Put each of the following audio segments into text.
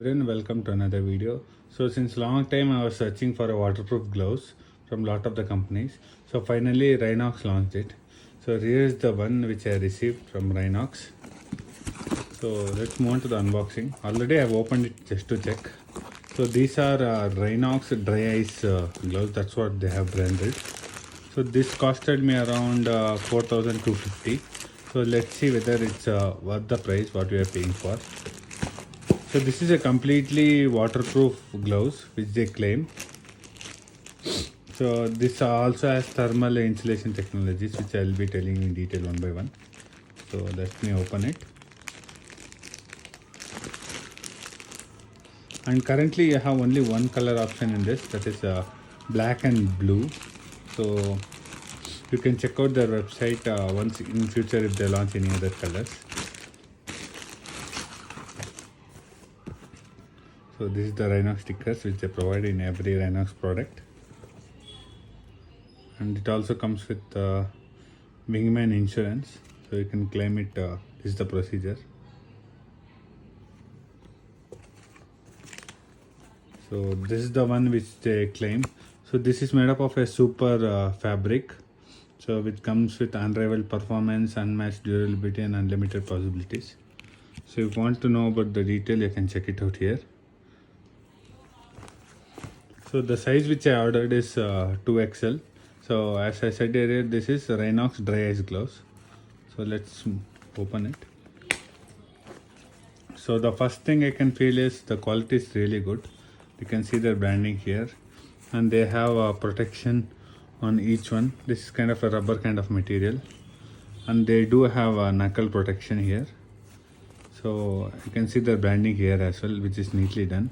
And welcome to another video. So since long time I was searching for a waterproof gloves from lot of the companies. So finally Rynox launched it. So here is the one which I received from Rynox. So let's move on to the unboxing. Already I've opened it just to check. So these are Rynox dry ice gloves. That's what they have branded. So this costed me around 4,250. So let's see whether it's worth the price what we are paying for. So this is a completely waterproof gloves which they claim. So this also has thermal insulation technologies which I will be telling you in detail one by one. So let me open it. And currently I have only one color option in this, that is black and blue. So you can check out their website once in future if they launch any other colors. So this is the Rynox stickers which they provide in every Rynox product. And it also comes with wingman insurance, so you can claim it. This is the procedure. So this is the one which they claim. So this is made up of a super fabric, so which comes with unrivaled performance, unmatched durability and unlimited possibilities. So if you want to know about the detail, you can check it out here. So the size which I ordered is 2XL. So as I said earlier, this is Rynox dry ice gloves. So let's open it. So the first thing I can feel is the quality is really good. You can see their branding here, and they have a protection on each one. This is kind of a rubber kind of material, and they do have a knuckle protection here. So you can see their branding here as well, which is neatly done.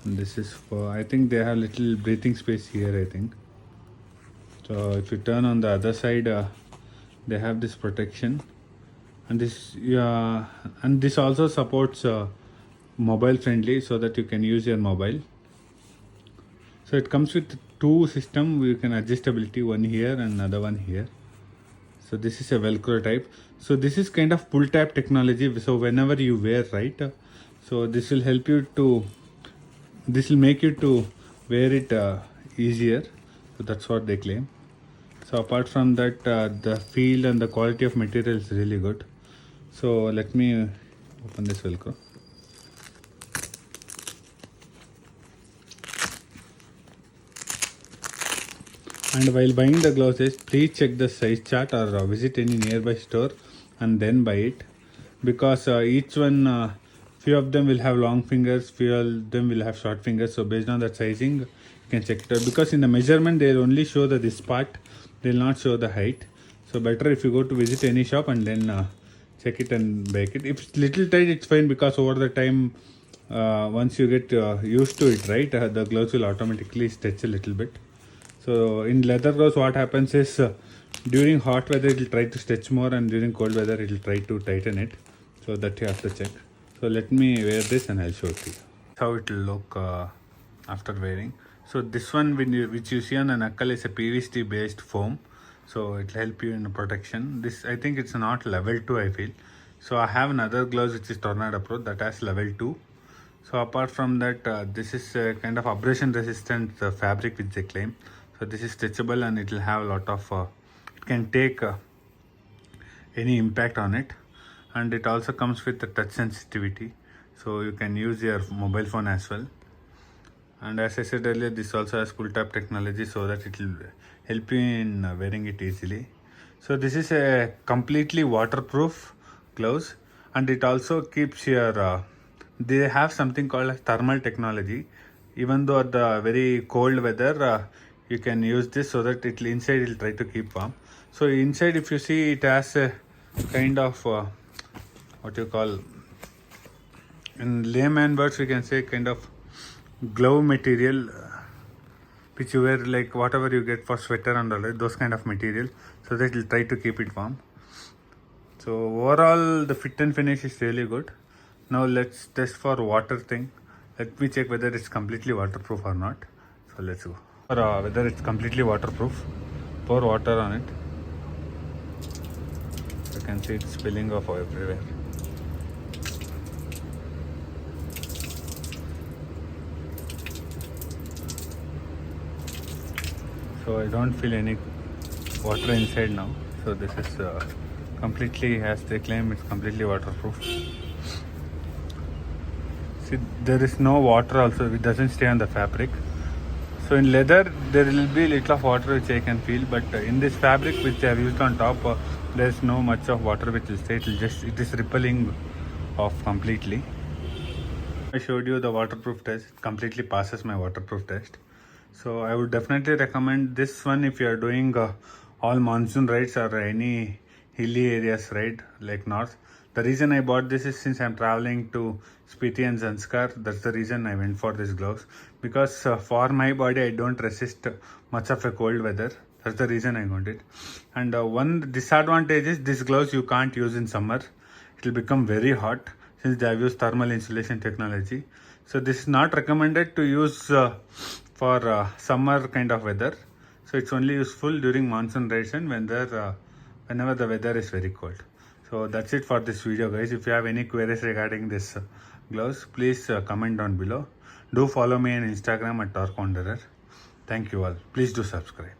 And this is for, I think they have little breathing space here, I think. So if you turn on the other side, they have this protection, and this also supports mobile friendly, so that you can use your mobile. So it comes with two system. You can adjustability, one here and another one here. So this is a velcro type. So this is kind of pull tab technology. So whenever you wear, right, so this will help you to, this will make you to wear it easier. So that's what they claim. So apart from that, the feel and the quality of material is really good. So let me open this velcro. And while buying the gloves, please check the size chart or visit any nearby store and then buy it, because each one, few of them will have long fingers, few of them will have short fingers. So based on that sizing, you can check it out, because in the measurement they'll only show this part, they'll not show the height. So better if you go to visit any shop and then check it and bake it. If it's little tight, it's fine, because over the time, once you get used to it, right, the gloves will automatically stretch a little bit. So in leather gloves, what happens is during hot weather it will try to stretch more, and during cold weather it will try to tighten it. So that you have to check. So let me wear this and I'll show it to you how it will look after wearing. So this one which you see on the knuckle is a PVC based foam. So it will help you in protection. This, I think it's not level 2, I feel. So I have another gloves which is Tornado Pro that has level 2. So apart from that, this is a kind of abrasion resistant fabric which they claim. So this is stretchable and it will have a lot of, it can take any impact on it. And it also comes with the touch sensitivity. So you can use your mobile phone as well. And as I said earlier, this also has pull tab technology, so that it will help you in wearing it easily. So this is a completely waterproof gloves, and it also keeps your, they have something called as thermal technology. Even though at the very cold weather, you can use this, so that it inside it will try to keep warm. So inside, if you see, it has a kind of what you call, in layman words we can say, kind of glove material, which you wear like whatever you get for sweater and all that, those kind of material, so that it will try to keep it warm. So overall the fit and finish is really good. Now let's test for water thing. Let me check whether it's completely waterproof or not. So let's go. Whether it's completely waterproof, pour water on it. You can see it's spilling off everywhere. so I don't feel any water inside now. So this is completely, as they claim, it's completely waterproof. See, there is no water also, it doesn't stay on the fabric. So in leather there will be little of water which I can feel, but in this fabric which I have used on top, there is no much of water which will stay. It is rippling off completely. I showed you the waterproof test. It completely passes my waterproof test. So I would definitely recommend this one if you are doing all monsoon rides or any hilly areas ride like north. The reason I bought this is since I'm traveling to Spiti and Zanskar. That's the reason I went for this gloves, because for my body I don't resist much of a cold weather. That's the reason I got it. And one disadvantage is this gloves you can't use in summer. It will become very hot since they have used thermal insulation technology. So this is not recommended to use for summer kind of weather. So it's only useful during monsoon rains and whenever the weather is very cold. So that's it for this video, guys. If you have any queries regarding this gloves, please comment down below. Do follow me on Instagram at Torque Wanderer. Thank you all. Please do subscribe.